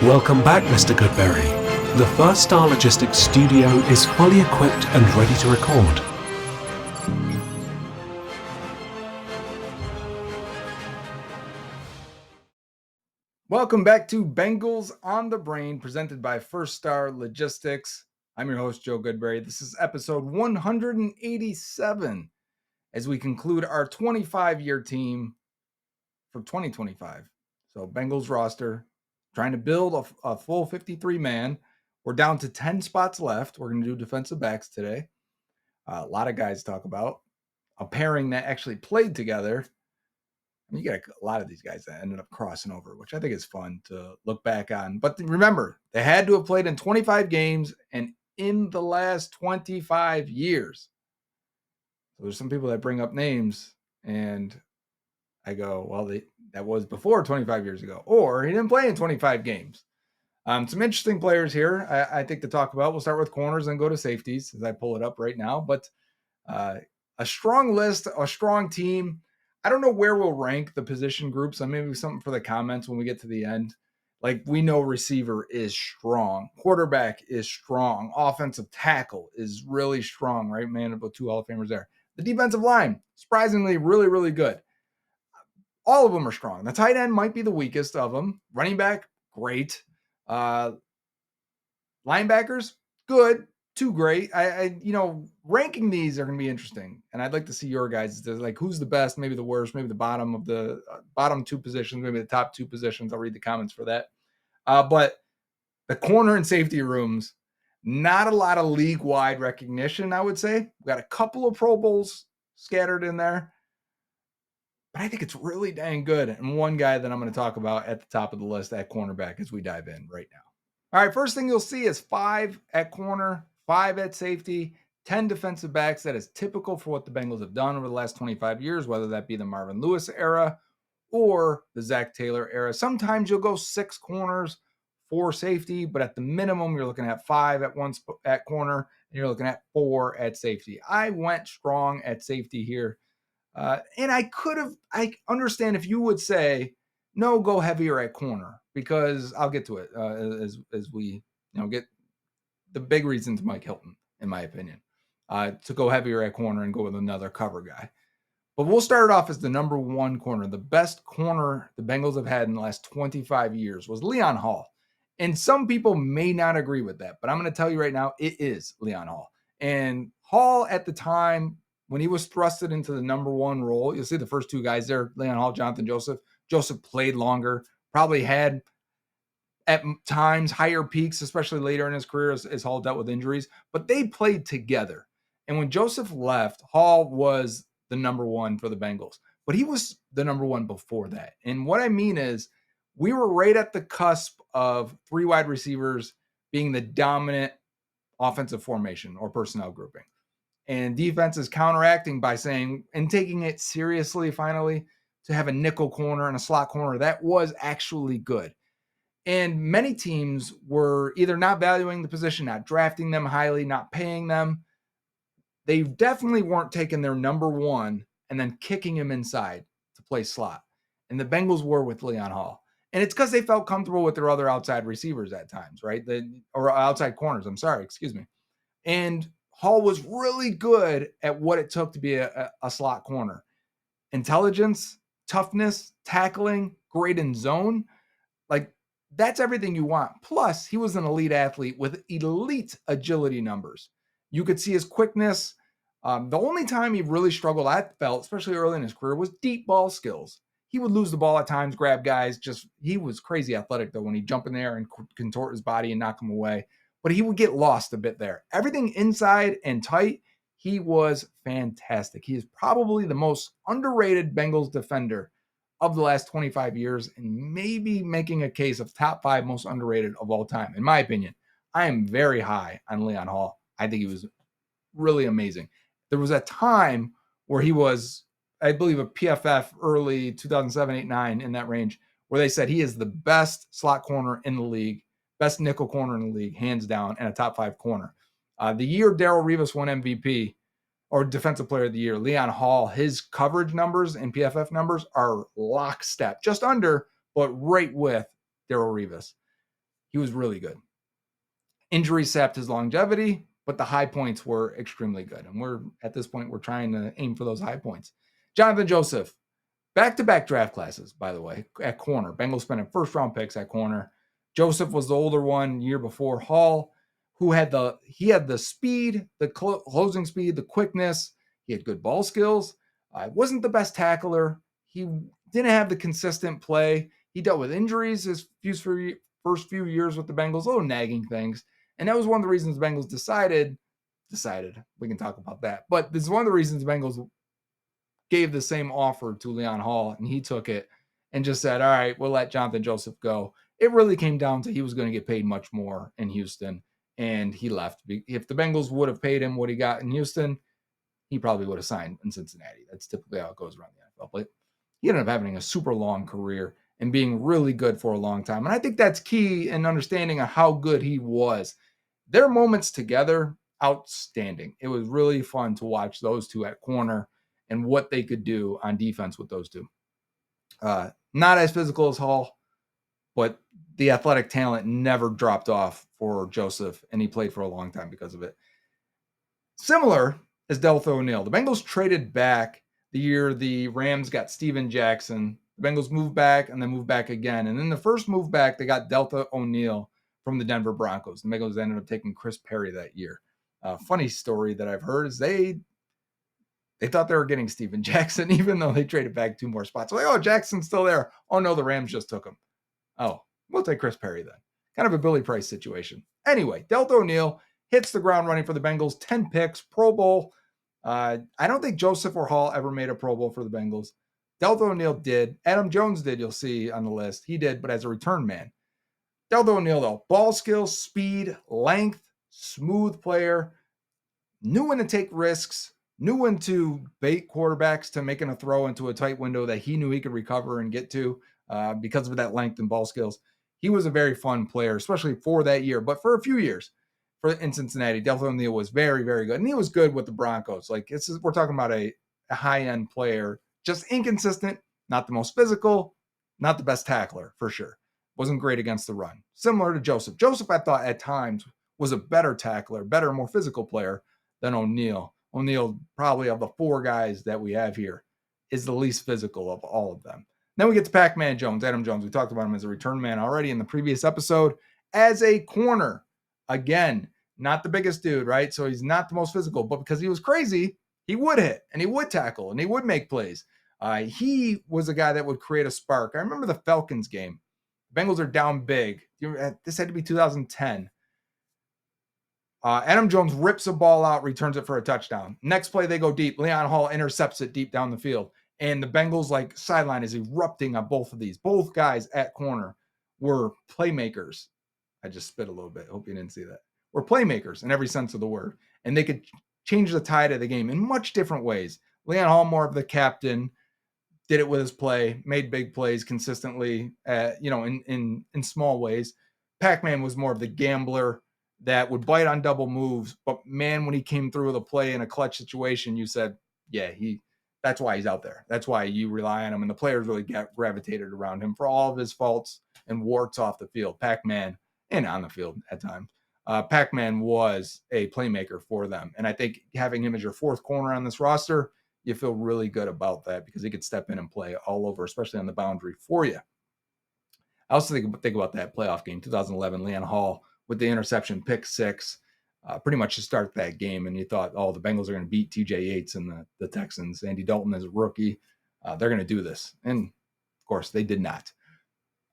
Welcome back, Mr. Goodberry. The First Star Logistics studio is fully equipped and ready to record. Welcome back to Bengals On The Brain, presented by First Star Logistics. I'm your host, Joe Goodberry. This is episode 187 as we conclude our 25-year team for 2025. So Bengals roster, trying to build a full 53-man. We're down to 10 spots left. We're going to do defensive backs today. A lot of guys talk about a pairing that actually played together. You got a lot of these guys that ended up crossing over, which I think is fun to look back on. But remember, they had to have played in 25 games and in the last 25 years. So there's some people that bring up names and I go, well, that was before 25 years ago, or he didn't play in 25 games. Some interesting players here, I think, to talk about. We'll start with corners and go to safeties as I pull it up right now. But a strong list, a strong team. I don't know where we'll rank the position groups. Maybe something for the comments when we get to the end. Like, we know receiver is strong. Quarterback is strong. Offensive tackle is really strong, right? Man, about 2 Hall of Famers there. The defensive line, surprisingly, really, really good. All of them are strong. The tight end might be the weakest of them. Running back, great. Linebackers, good. Too great. Ranking these are going to be interesting, and I'd like to see your guys. Like, who's the best, maybe the worst, maybe the bottom of the bottom 2 positions, maybe the top 2 positions. I'll read the comments for that. But the corner and safety rooms, not a lot of league-wide recognition, I would say. We've got a couple of Pro Bowls scattered in there, but I think it's really dang good. And one guy that I'm going to talk about at the top of the list at cornerback as we dive in right now. All right, first thing you'll see is 5 at corner, 5 at safety, 10 defensive backs. That is typical for what the Bengals have done over the last 25 years, whether that be the Marvin Lewis era or the Zach Taylor era. Sometimes you'll go 6 corners, 4 safety, but at the minimum, you're looking at 5 at corner, and you're looking at 4 at safety. I went strong at safety here. And I understand if you would say, no, go heavier at corner, because I'll get to it as we get the big reasons Mike Hilton, in my opinion, to go heavier at corner and go with another cover guy. But we'll start it off as the number 1 corner. The best corner the Bengals have had in the last 25 years was Leon Hall. And some people may not agree with that, but I'm going to tell you right now, it is Leon Hall. And Hall at the time, when he was thrusted into the number 1 role, you'll see the first 2 guys there, Leon Hall, Jonathan Joseph. Joseph played longer, probably had at times higher peaks, especially later in his career as Hall dealt with injuries, but they played together. And when Joseph left, Hall was the number 1 for the Bengals, but he was the number 1 before that. And what I mean is, we were right at the cusp of 3 wide receivers being the dominant offensive formation or personnel grouping. And defense is counteracting by saying, and taking it seriously finally, to have a nickel corner and a slot corner that was actually good. And many teams were either not valuing the position, not drafting them highly, not paying them. They definitely weren't taking their number 1 and then kicking him inside to play slot. And the Bengals were with Leon Hall. And it's because they felt comfortable with their other outside receivers at times, right? Or outside corners, excuse me. And Hall was really good at what it took to be a slot corner. Intelligence, toughness, tackling, great in zone. Like, that's everything you want. Plus, he was an elite athlete with elite agility numbers. You could see his quickness. The only time he really struggled, I felt, especially early in his career, was deep ball skills. He would lose the ball at times, grab guys. He was crazy athletic, though, when he'd jump in there and contort his body and knock him away. But he would get lost a bit there. Everything inside and tight, he was fantastic. He is probably the most underrated Bengals defender of the last 25 years, and maybe making a case of top 5 most underrated of all time. In my opinion, I am very high on Leon Hall. I think he was really amazing. There was a time where he was, I believe, a PFF early 2007, 8, 9, in that range, where they said he is the best slot corner in the league, best nickel corner in the league, hands down, and a top 5 corner. The year Darrelle Revis won MVP, or Defensive Player of the Year, Leon Hall, his coverage numbers and PFF numbers are lockstep, just under, but right with Darrelle Revis. he was really good. Injuries sapped his longevity, but the high points were extremely good. And we're at this point, we're trying to aim for those high points. Jonathan Joseph, back-to-back draft classes, by the way, at corner. Bengals spending first-round picks at corner. Joseph was the older one year before Hall, who had the speed, the closing speed, the quickness. He had good ball skills. Wasn't the best tackler. He didn't have the consistent play. He dealt with injuries his first few years with the Bengals, little nagging things. And that was one of the reasons the Bengals decided, we can talk about that. But this is one of the reasons the Bengals gave the same offer to Leon Hall, and he took it and just said, all right, we'll let Jonathan Joseph go. It really came down to he was going to get paid much more in Houston, and he left. If the Bengals would have paid him what he got in Houston, he probably would have signed in Cincinnati. That's typically how it goes around the NFL. But he ended up having a super long career and being really good for a long time. And I think that's key in understanding how good he was. Their moments together, outstanding. It was really fun to watch those two at corner and what they could do on defense with those two. Not as physical as Hall, but the athletic talent never dropped off for Joseph, and he played for a long time because of it. Similar as Deltha O'Neal. The Bengals traded back the year the Rams got Steven Jackson. The Bengals moved back and then moved back again. And in the first move back, they got Deltha O'Neal from the Denver Broncos. The Bengals ended up taking Chris Perry that year. Funny story that I've heard is they thought they were getting Steven Jackson, even though they traded back 2 more spots. Like, oh, Jackson's still there. Oh, no, the Rams just took him. Oh, we'll take Chris Perry then. Kind of a Billy Price situation. Anyway, Deltha O'Neal hits the ground running for the Bengals. 10 picks, Pro Bowl. I don't think Joseph or Hall ever made a Pro Bowl for the Bengals. Deltha O'Neal did. Adam Jones did, you'll see on the list. He did, but as a return man. Deltha O'Neal, though, ball skills, speed, length, smooth player, knew when to take risks, knew when to bait quarterbacks to making a throw into a tight window that he knew he could recover and get to because of that length and ball skills. He was a very fun player, especially for that year, but for a few years in Cincinnati. Deltha O'Neal was very, very good. And he was good with the Broncos. Like, we're talking about a high-end player, just inconsistent, not the most physical, not the best tackler, for sure. Wasn't great against the run. Similar to Joseph. Joseph, I thought, at times was a better tackler, better, more physical player than O'Neal. O'Neal, probably of the 4 guys that we have here, is the least physical of all of them. Then we get to Pac-Man Jones, Adam Jones. We talked about him as a return man already in the previous episode. As a corner, again, not the biggest dude, right? So he's not the most physical, but because he was crazy, he would hit and he would tackle and he would make plays. He was a guy that would create a spark. I remember the Falcons game. Bengals are down big. This had to be 2010. Adam Jones rips a ball out, returns it for a touchdown. Next play, they go deep. Leon Hall intercepts it deep down the field. And the Bengals sideline is erupting on both of these. Both guys at corner were playmakers. I just spit a little bit. Hope you didn't see that. Were playmakers in every sense of the word. And they could change the tide of the game in much different ways. Leon Hall, more of the captain, did it with his play, made big plays consistently, in small ways. Pac-Man was more of the gambler that would bite on double moves. But man, when he came through with a play in a clutch situation, you said, yeah, that's why he's out there. That's why you rely on him. And the players really gravitated around him for all of his faults and warts off the field. Pac-Man, and on the field at times. Pac-Man was a playmaker for them. And I think having him as your 4th corner on this roster, you feel really good about that because he could step in and play all over, especially on the boundary for you. I also think about that playoff game, 2011, Leon Hall with the interception, pick 6, pretty much to start that game. And you thought, oh, the Bengals are going to beat TJ Yates and the Texans. Andy Dalton is a rookie. They're going to do this. And, of course, they did not.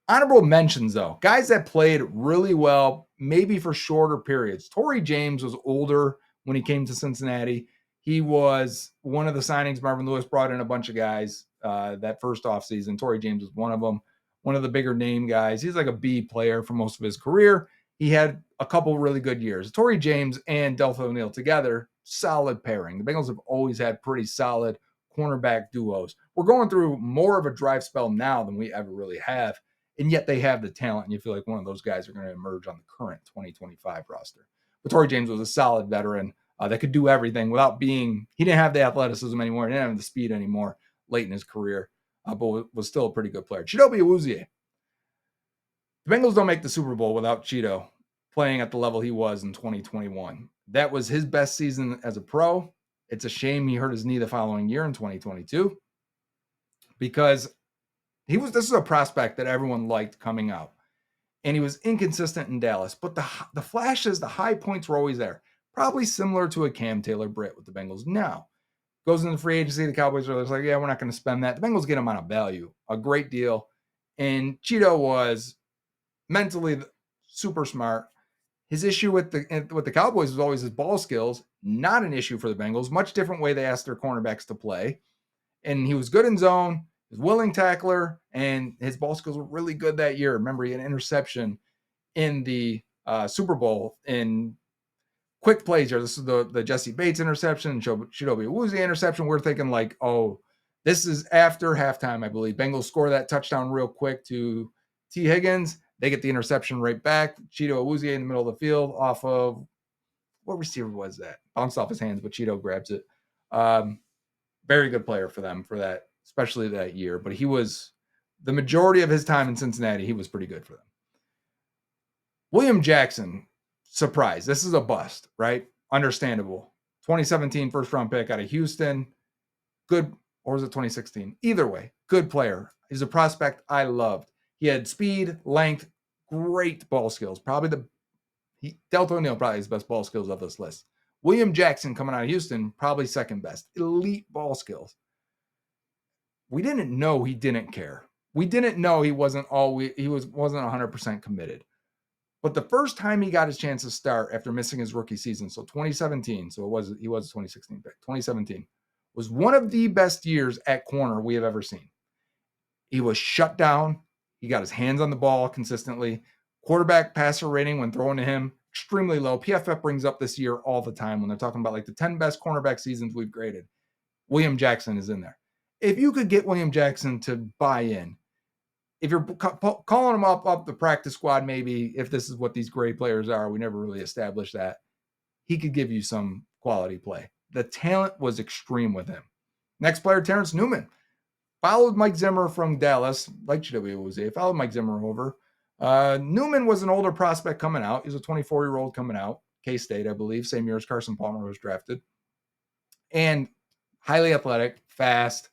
Honorable mentions, though. Guys that played really well, maybe for shorter periods. Torrey James was older when he came to Cincinnati. He was one of the signings. Marvin Lewis brought in a bunch of guys that first offseason. Torrey James was one of them, one of the bigger name guys. He's like a B player for most of his career. He had a couple really good years. Torrey James and Deltha O'Neal together, solid pairing. The Bengals have always had pretty solid cornerback duos. We're going through more of a drive spell now than we ever really have. And yet they have the talent, and you feel like one of those guys are going to emerge on the current 2025 roster. But Torrey James was a solid veteran that could do everything without he didn't have the athleticism anymore. He didn't have the speed anymore late in his career, but was still a pretty good player. Chidobe Awuzie. The Bengals don't make the Super Bowl without Cheeto playing at the level he was in 2021. That was his best season as a pro. It's a shame he hurt his knee the following year in 2022 because this is a prospect that everyone liked coming out. And he was inconsistent in Dallas, but the flashes, the high points were always there. Probably similar to a Cam Taylor-Britt with the Bengals now. Goes into free agency, the Cowboys are like, yeah, we're not going to spend that. The Bengals get him on a value, a great deal. And Cheeto was mentally super smart. His issue with the Cowboys was always his ball skills, not an issue for the Bengals. Much different way they asked their cornerbacks to play. And he was good in zone, he was willing tackler, and his ball skills were really good that year. Remember, he had an interception in the Super Bowl in quick plays here. This is the Jesse Bates interception, Chidobe Awuzie interception. We're thinking like, oh, this is after halftime, I believe. Bengals score that touchdown real quick to T. Higgins. They get the interception right back. Cheeto Awuzie in the middle of the field off of, what receiver was that? Bounced off his hands, but Cheeto grabs it. Very good player for them for that, especially that year. But he was, the majority of his time in Cincinnati, he was pretty good for them. William Jackson, surprise. This is a bust, right? Understandable. 2017 first round pick out of Houston. Good, or was it 2016? Either way, good player. He's a prospect I loved. He had speed, length, great ball skills. Probably Delta O'Neal probably his best ball skills of this list. William Jackson coming out of Houston, probably second best. Elite ball skills. We didn't know he didn't care. We didn't know he wasn't 100% committed. But the first time he got his chance to start after missing his rookie season, so 2017, so he was a 2016 pick, 2017, was one of the best years at corner we have ever seen. He was shut down. He got his hands on the ball consistently. Quarterback passer rating when throwing to him, extremely low. PFF brings up this year all the time when they're talking about like the 10 best cornerback seasons we've graded. William Jackson is in there. If you could get William Jackson to buy in, if you're calling him up the practice squad, maybe if this is what these great players are, we never really established that, he could give you some quality play. The talent was extreme with him. Next player, Terrence Newman. Followed Mike Zimmer from Dallas, like Chidobe followed Mike Zimmer over. Newman was an older prospect coming out. He's a 24-year-old coming out. K-State, I believe, same year as Carson Palmer was drafted. And highly athletic, fast,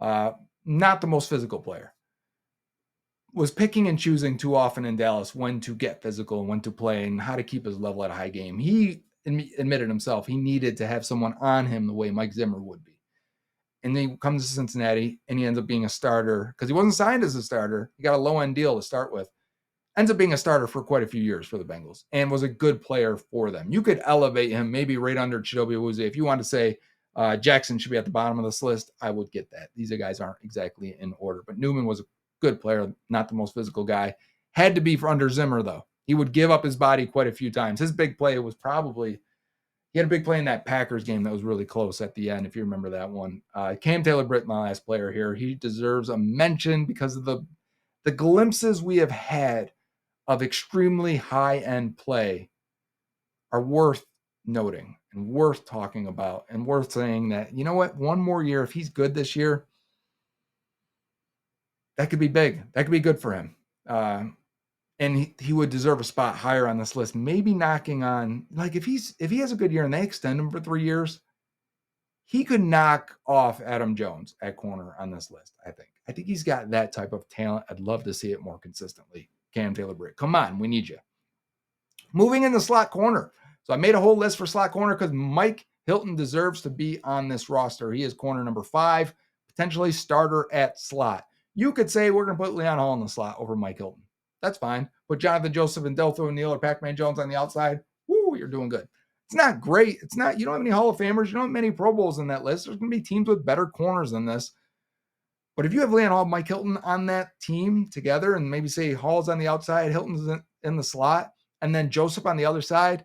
not the most physical player. Was picking and choosing too often in Dallas when to get physical and when to play and how to keep his level at a high game. He admitted himself he needed to have someone on him the way Mike Zimmer would be. And then he comes to Cincinnati and he ends up being a starter because he wasn't signed as a starter. He got a low-end deal to start with. Ends up being a starter for quite a few years for the Bengals and was a good player for them. You could elevate him maybe right under Chidobe Awuzie. If you want to say Jackson should be at the bottom of this list, I would get that. These guys aren't exactly in order. But Newman was a good player, not the most physical guy. Had to be for under Zimmer, though. He would give up his body quite a few times. His big play was probably, he had a big play in that Packers game that was really close at the end, if you remember that one. Cam Taylor-Britt, my last player here, he deserves a mention because of the glimpses we have had of extremely high-end play are worth noting and worth talking about and worth saying that, you know what, one more year, if he's good this year, that could be big. That could be good for him. And he would deserve a spot higher on this list, maybe knocking on, like if he has a good year and they extend him for 3 years, he could knock off Adam Jones at corner on this list, I think. I think he's got that type of talent. I'd love to see it more consistently. Cam Taylor-Britt, come on, we need you. Moving in the slot corner. So I made a whole list for slot corner because Mike Hilton deserves to be on this roster. He is corner number 5, potentially starter at slot. You could say we're going to put Leon Hall in the slot over Mike Hilton. That's fine. Put Jonathan Joseph and Deltha O'Neal or Pac-Man Jones on the outside. Woo, you're doing good. It's not great. It's not, you don't have any Hall of Famers. You don't have many Pro Bowls in that list. There's going to be teams with better corners than this. But if you have Leon Hall and Mike Hilton on that team together and maybe say Hall's on the outside, Hilton's in the slot, and then Joseph on the other side,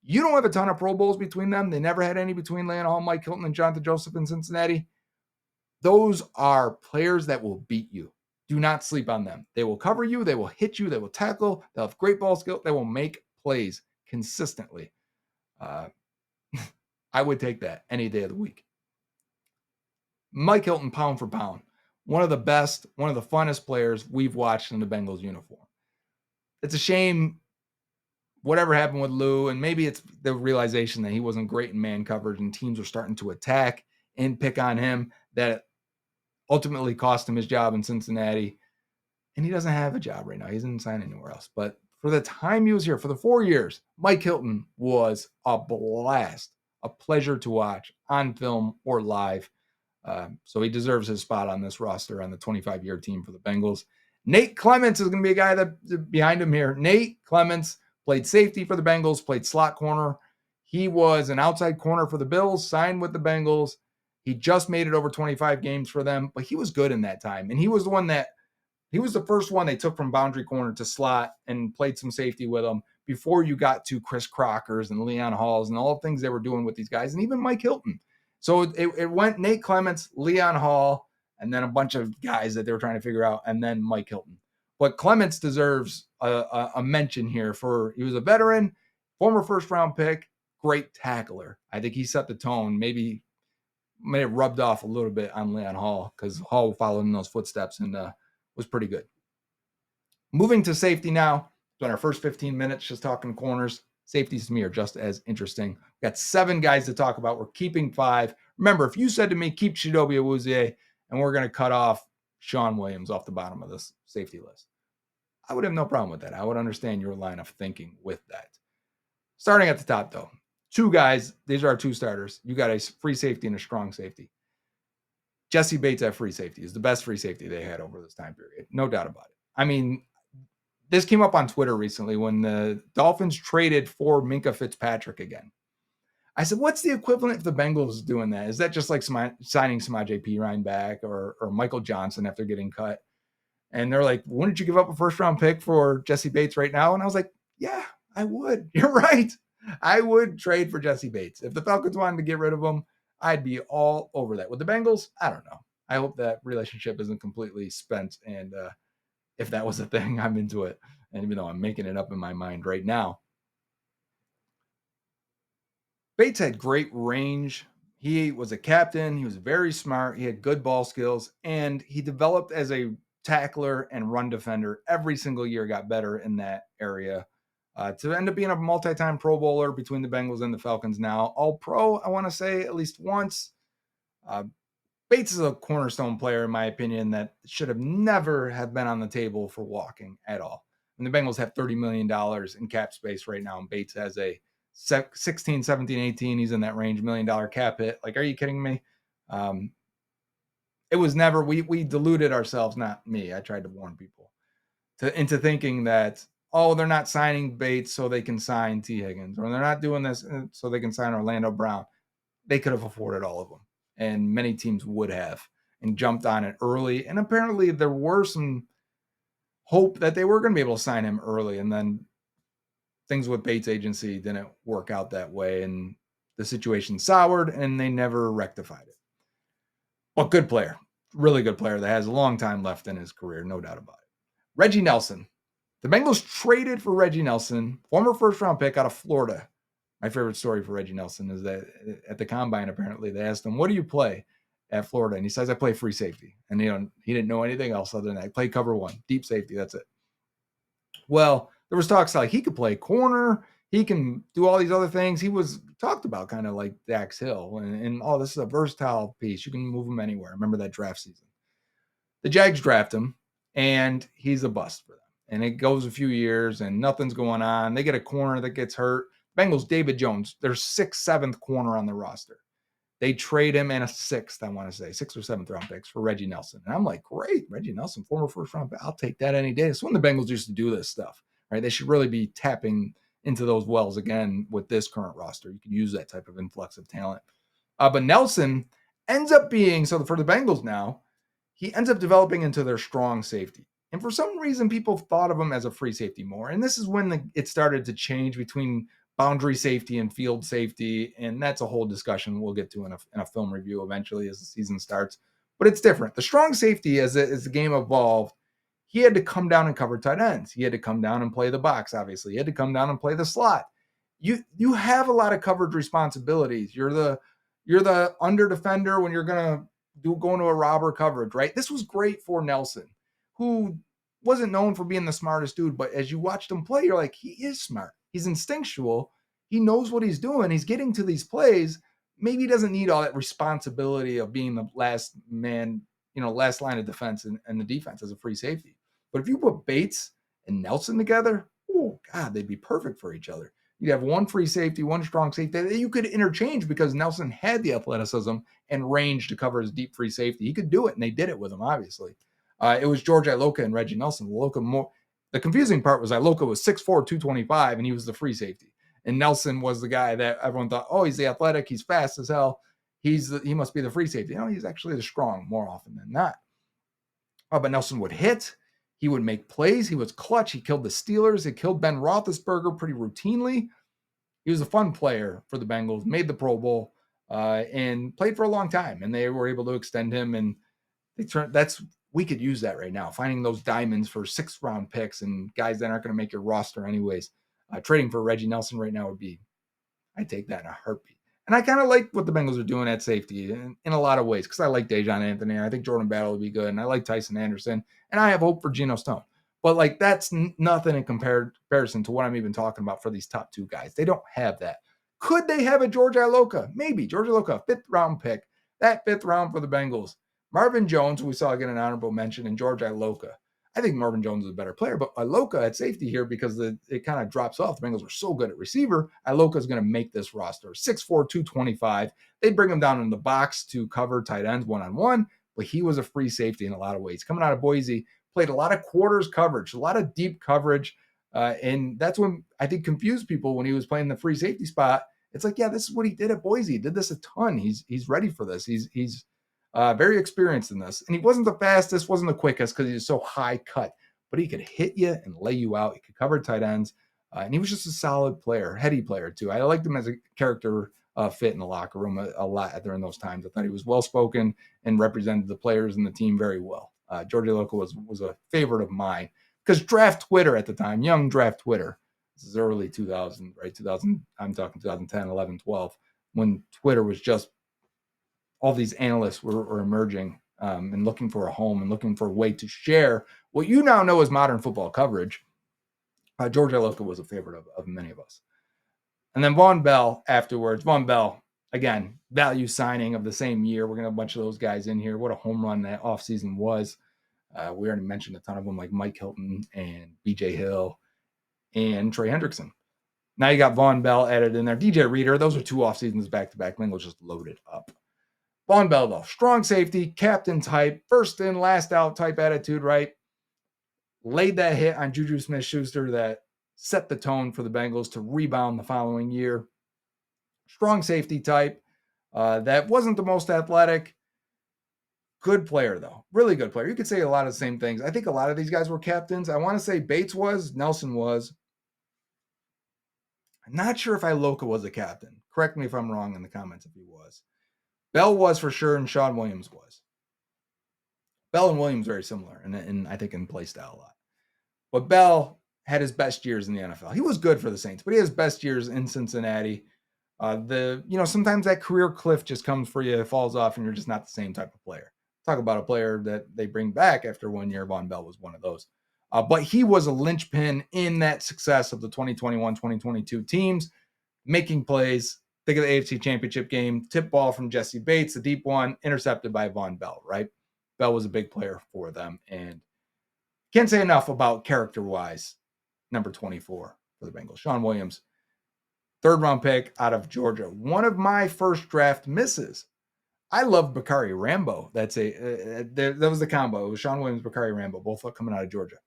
you don't have a ton of Pro Bowls between them. They never had any between Leon Hall, Mike Hilton, and Jonathan Joseph in Cincinnati. Those are players that will beat you. Do not sleep on them. They will cover you. They will hit you. They will tackle. They'll have great ball skill. They will make plays consistently. I would take that any day of the week. Mike Hilton, pound for pound, one of the best, one of the funnest players we've watched in the Bengals uniform. it's a shame whatever happened with Lou, and maybe it's the realization that he wasn't great in man coverage and teams were starting to attack and pick on him that ultimately cost him his job in Cincinnati. And he doesn't have a job right now. He doesn't sign anywhere else. But for the time he was here, for the 4 years, Mike Hilton was a blast, a pleasure to watch on film or live. So he deserves his spot on this roster on the 25-year team for the Bengals. Nate Clements is going to be a guy that behind him here. Nate Clements played safety for the Bengals, played slot corner. He was an outside corner for the Bills, signed with the Bengals. He just made it over 25 games for them, but he was good in that time. And he was the first one they took from boundary corner to slot and played some safety with him before you got to Chris Crockers and Leon Halls and all the things they were doing with these guys, and even Mike Hilton. So it went Nate Clements, Leon Hall, and then a bunch of guys that they were trying to figure out, and then Mike Hilton. But Clements deserves a mention here for he was a veteran, former first-round pick, great tackler. I think he set the tone. Maybe may have rubbed off a little bit on Leon Hall because Hall followed in those footsteps and was pretty good. Moving to safety now. It's been our first 15 minutes just talking corners. Safeties to me are just as interesting. We've got 7 guys to talk about. We're keeping 5. Remember, if you said to me, keep Chidobe Awuzie, and we're going to cut off Sean Williams off the bottom of this safety list, I would have no problem with that. I would understand your line of thinking with that. Starting at the top, though, 2 guys. These are our 2 starters. You got a free safety and a strong safety. Jesse Bates at free safety is the best free safety they had over this time period. No doubt about it. I mean, this came up on Twitter recently when the Dolphins traded for Minkah Fitzpatrick again. I said, what's the equivalent if the Bengals doing that? Is that just like signing Samaje Perine back or Michael Johnson after getting cut? And they're like, wouldn't you give up a first-round pick for Jesse Bates right now? And I was like, yeah, I would. You're right. I would trade for Jesse Bates. If the Falcons wanted to get rid of him, I'd be all over that. With the Bengals, I don't know. I hope that relationship isn't completely spent. And if that was a thing, I'm into it. And even though I'm making it up in my mind right now. Bates had great range. He was a captain. He was very smart. He had good ball skills. And he developed as a tackler and run defender. Every single year got better in that area. To end up being a multi-time Pro Bowler between the Bengals and the Falcons now. All-Pro, I want to say, at least once. Bates is a cornerstone player, in my opinion, that should have never have been on the table for walking at all. And the Bengals have $30 million in cap space right now, and Bates has a 16, 17, 18. He's in that range, $1 million cap hit. Like, are you kidding me? It was never, we deluded ourselves, not me. I tried to warn people into thinking that, oh, they're not signing Bates so they can sign T. Higgins, or they're not doing this so they can sign Orlando Brown. They could have afforded all of them, and many teams would have, and jumped on it early. And apparently there were some hope that they were going to be able to sign him early, and then things with Bates agency didn't work out that way, and the situation soured, and they never rectified it. But good player, really good player that has a long time left in his career, no doubt about it. Reggie Nelson. The Bengals traded for Reggie Nelson, former first-round pick out of Florida. My favorite story for Reggie Nelson is that at the combine, apparently, they asked him, what do you play at Florida? And he says, I play free safety. And he didn't know anything else other than that. I play cover 1, deep safety, that's it. Well, there was talks like he could play corner, he can do all these other things. He was talked about kind of like Dax Hill, and oh, this is a versatile piece. You can move him anywhere. Remember that draft season. The Jags draft him, and he's a bust for them. And it goes a few years, and nothing's going on. They get a corner that gets hurt. Bengals, David Jones, their 6th, 7th corner on the roster. They trade him and a 6th, I want to say, 6th or 7th round picks for Reggie Nelson. And I'm like, great, Reggie Nelson, former first round pick. I'll take that any day. It's when the Bengals used to do this stuff, right? They should really be tapping into those wells again with this current roster. You can use that type of influx of talent. But Nelson ends up being, so for the Bengals now, he ends up developing into their strong safety. And for some reason, people thought of him as a free safety more. And this is when it started to change between boundary safety and field safety. And that's a whole discussion we'll get to in a film review eventually as the season starts. But it's different. The strong safety, as the game evolved, he had to come down and cover tight ends. He had to come down and play the box, obviously. He had to come down and play the slot. You have a lot of coverage responsibilities. You're the under defender when you're going to go into a robber coverage, right? This was great for Nelson, who wasn't known for being the smartest dude, but as you watched him play, you're like, he is smart. He's instinctual. He knows what he's doing. He's getting to these plays. Maybe he doesn't need all that responsibility of being the last man, last line of defense and the defense as a free safety. But if you put Bates and Nelson together, oh God, they'd be perfect for each other. You'd have one free safety, one strong safety that you could interchange because Nelson had the athleticism and range to cover his deep free safety. He could do it, and they did it with him, obviously. It was George Iloka and Reggie Nelson. The confusing part was Iloka was 6'4", 225, and he was the free safety. And Nelson was the guy that everyone thought, oh, he's the athletic, he's fast as hell. He must be the free safety. He's actually the strong more often than not. But Nelson would hit. He would make plays. He was clutch. He killed the Steelers. He killed Ben Roethlisberger pretty routinely. He was a fun player for the Bengals, made the Pro Bowl, and played for a long time. And they were able to extend him. And we could use that right now, finding those diamonds for 6th-round picks and guys that aren't going to make your roster anyways. Trading for Reggie Nelson right now I'd take that in a heartbeat. And I kind of like what the Bengals are doing at safety in a lot of ways because I like Dejon Anthony. I think Jordan Battle would be good. And I like Tyson Anderson. And I have hope for Geno Stone. But that's nothing in comparison to what I'm even talking about for these top two guys. They don't have that. Could they have a George Iloka? Maybe. George Iloka, 5th-round pick. That 5th round for the Bengals. Marvin Jones, we saw get an honorable mention, and George Iloka. I think Marvin Jones is a better player, but Iloka at safety here because it kind of drops off. The Bengals are so good at receiver. Iloka is going to make this roster. 6'4", 225. They'd bring him down in the box to cover tight ends one-on-one, but he was a free safety in a lot of ways. Coming out of Boise, played a lot of quarters coverage, a lot of deep coverage, and that's when I think confused people when he was playing the free safety spot. It's like, yeah, this is what he did at Boise. He did this a ton. He's ready for this. He's very experienced in this. And he wasn't the fastest, wasn't the quickest because he was so high cut, but he could hit you and lay you out. He could cover tight ends. And he was just a solid player, heady player too. I liked him as a character fit in the locker room a lot during those times. I thought he was well-spoken and represented the players and the team very well. George Iloka was a favorite of mine because draft Twitter at the time, young draft Twitter, this is early 2000, right? 2000, I'm talking 2010, 11, 12, when Twitter was just all these analysts were emerging and looking for a home and looking for a way to share what you now know as modern football coverage. George Iloka was a favorite of many of us. And then Von Bell afterwards. Von Bell, again, value signing of the same year. We're going to have a bunch of those guys in here. What a home run that offseason was. We already mentioned a ton of them like Mike Hilton and BJ Hill and Trey Hendrickson. Now you got Von Bell added in there. DJ Reader, those are 2 off seasons back-to-back. Bengals just loaded up. Von Bell, though, strong safety, captain type, first in, last out type attitude, right? Laid that hit on Juju Smith-Schuster that set the tone for the Bengals to rebound the following year. Strong safety type. That wasn't the most athletic. Good player, though. Really good player. You could say a lot of the same things. I think a lot of these guys were captains. I want to say Bates was, Nelson was. I'm not sure if Iloka was a captain. Correct me if I'm wrong in the comments if he was. Bell was for sure, and Sean Williams was. Bell and Williams very similar, and I think in play style a lot. But Bell had his best years in the NFL. He was good for the Saints, but he has best years in Cincinnati. Sometimes that career cliff just comes for you, it falls off, and you're just not the same type of player. Talk about a player that they bring back after 1 year. Von Bell was one of those. But he was a linchpin in that success of the 2021-2022 teams, making plays. Think of the AFC Championship game, tip ball from Jesse Bates, the deep one, intercepted by Von Bell, right? Bell was a big player for them. And can't say enough about character-wise, number 24 for the Bengals. Sean Williams, 3rd-round pick out of Georgia. One of my first draft misses. I love Bakari Rambo. That was the combo. It was Sean Williams, Bakari Rambo, both coming out of Georgia.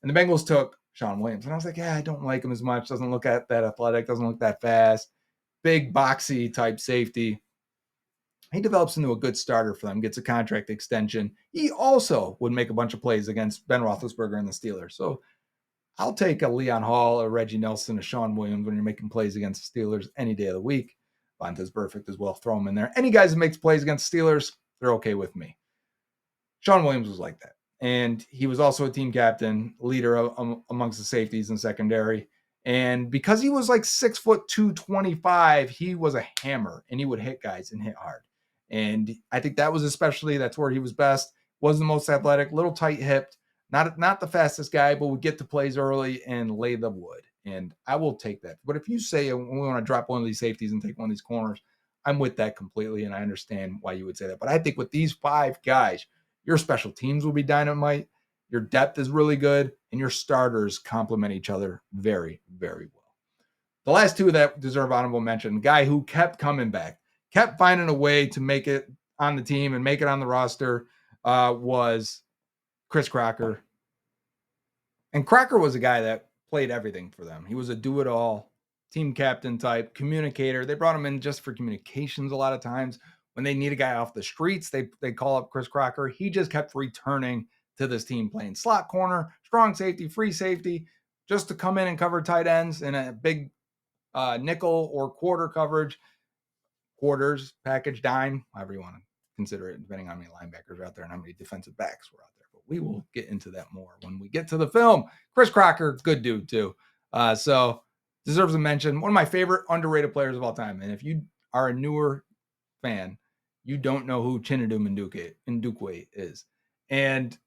And the Bengals took Sean Williams. And I was like, I don't like him as much. Doesn't look that athletic. Doesn't look that fast. Big, boxy type safety. He develops into a good starter for them, gets a contract extension. He also would make a bunch of plays against Ben Roethlisberger and the Steelers. So I'll take a Leon Hall, a Reggie Nelson, a Sean Williams when you're making plays against the Steelers any day of the week. Vontae's perfect as well. Throw him in there. Any guys that makes plays against the Steelers, they're okay with me. Sean Williams was like that. And he was also a team captain, leader amongst the safeties and secondary. And because he was like 6'2", 225, he was a hammer and he would hit guys and hit hard. And I think that's where he was best. Wasn't the most athletic, little tight-hipped, Not the fastest guy, but would get to plays early and lay the wood. And I will take that. But if you say we want to drop one of these safeties and take one of these corners, I'm with that completely. And I understand why you would say that. But I think with these 5 guys, your special teams will be dynamite. Your depth is really good. And your starters complement each other very, very well. The last 2 that deserve honorable mention, guy who kept coming back, kept finding a way to make it on the team and make it on the roster, was Chris Crocker. And Crocker was a guy that played everything for them. He was a do-it-all, team captain type, communicator. They brought him in just for communications a lot of times. When they need a guy off the streets, they call up Chris Crocker. He just kept returning to this team, playing slot corner, strong safety, free safety, just to come in and cover tight ends in a big nickel or quarter coverage, quarters, package, dime, however you want to consider it, depending on how many linebackers are out there and how many defensive backs were out there. But we will get into that more when we get to the film. Chris Crocker, good dude too. So deserves a mention. One of my favorite underrated players of all time. And if you are a newer fan, you don't know who Chinedum Ndukwe is. And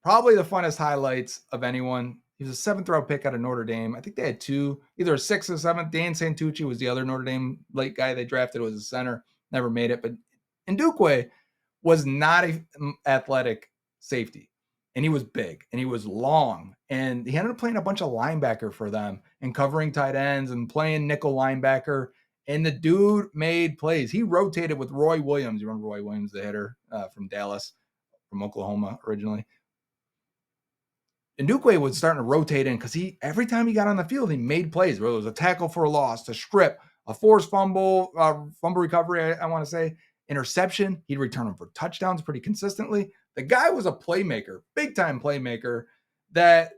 probably the funnest highlights of anyone. He was a 7th round pick out of Notre Dame. I think they had 2, either a 6th or 7th. Dan Santucci was the other Notre Dame late guy they drafted. It was a center, never made it. But Ndukwe was not an athletic safety. And he was big and he was long. And he ended up playing a bunch of linebacker for them and covering tight ends and playing nickel linebacker. And the dude made plays. He rotated with Roy Williams. You remember Roy Williams, the hitter from Dallas, from Oklahoma originally. And Ndukwe was starting to rotate in because every time he got on the field, he made plays. Whether it was a tackle for a loss, a strip, a forced fumble, fumble recovery, I want to say, interception. He'd return them for touchdowns pretty consistently. The guy was a playmaker, big-time playmaker that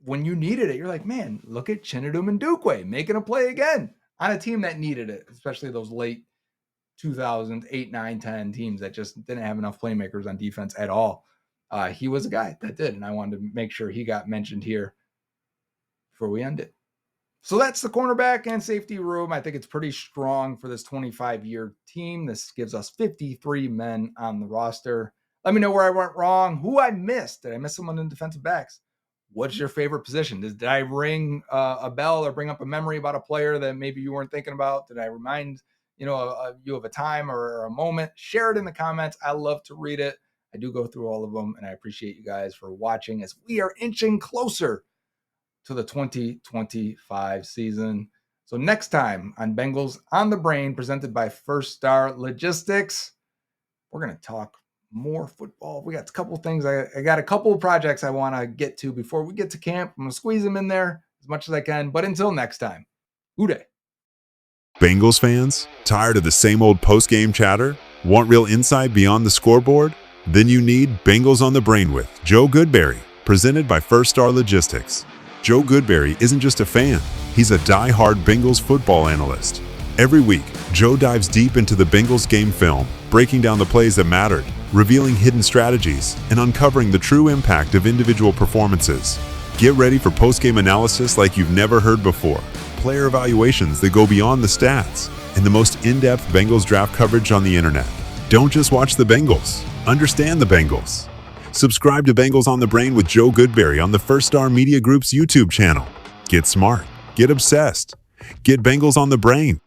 when you needed it, you're like, man, look at Chinedum Ndukwe making a play again on a team that needed it, especially those late 2008, 9, 10 teams that just didn't have enough playmakers on defense at all. He was a guy that did, and I wanted to make sure he got mentioned here before we end it. So that's the cornerback and safety room. I think it's pretty strong for this 25-year team. This gives us 53 men on the roster. Let me know where I went wrong, who I missed. Did I miss someone in defensive backs? What's your favorite position? Did I ring a bell or bring up a memory about a player that maybe you weren't thinking about? Did I remind you of a time or a moment? Share it in the comments. I love to read it. I do go through all of them, and I appreciate you guys for watching as we are inching closer to the 2025 season. So next time on Bengals on the Brain, presented by First Star Logistics, we're going to talk more football. We got a couple things. I got a couple of projects I want to get to before we get to camp. I'm going to squeeze them in there as much as I can. But until next time, Uday. Bengals fans, tired of the same old post-game chatter? Want real insight beyond the scoreboard? Then you need Bengals on the Brain with Joe Goodberry, presented by First Star Logistics. Joe Goodberry isn't just a fan, he's a die-hard Bengals football analyst. Every week, Joe dives deep into the Bengals game film, breaking down the plays that mattered, revealing hidden strategies, and uncovering the true impact of individual performances. Get ready for post-game analysis like you've never heard before, player evaluations that go beyond the stats, and the most in-depth Bengals draft coverage on the internet. Don't just watch the Bengals, understand the Bengals. Subscribe to Bengals on the Brain with Joe Goodberry on the First Star Media Group's YouTube channel. Get smart, get obsessed, get Bengals on the Brain.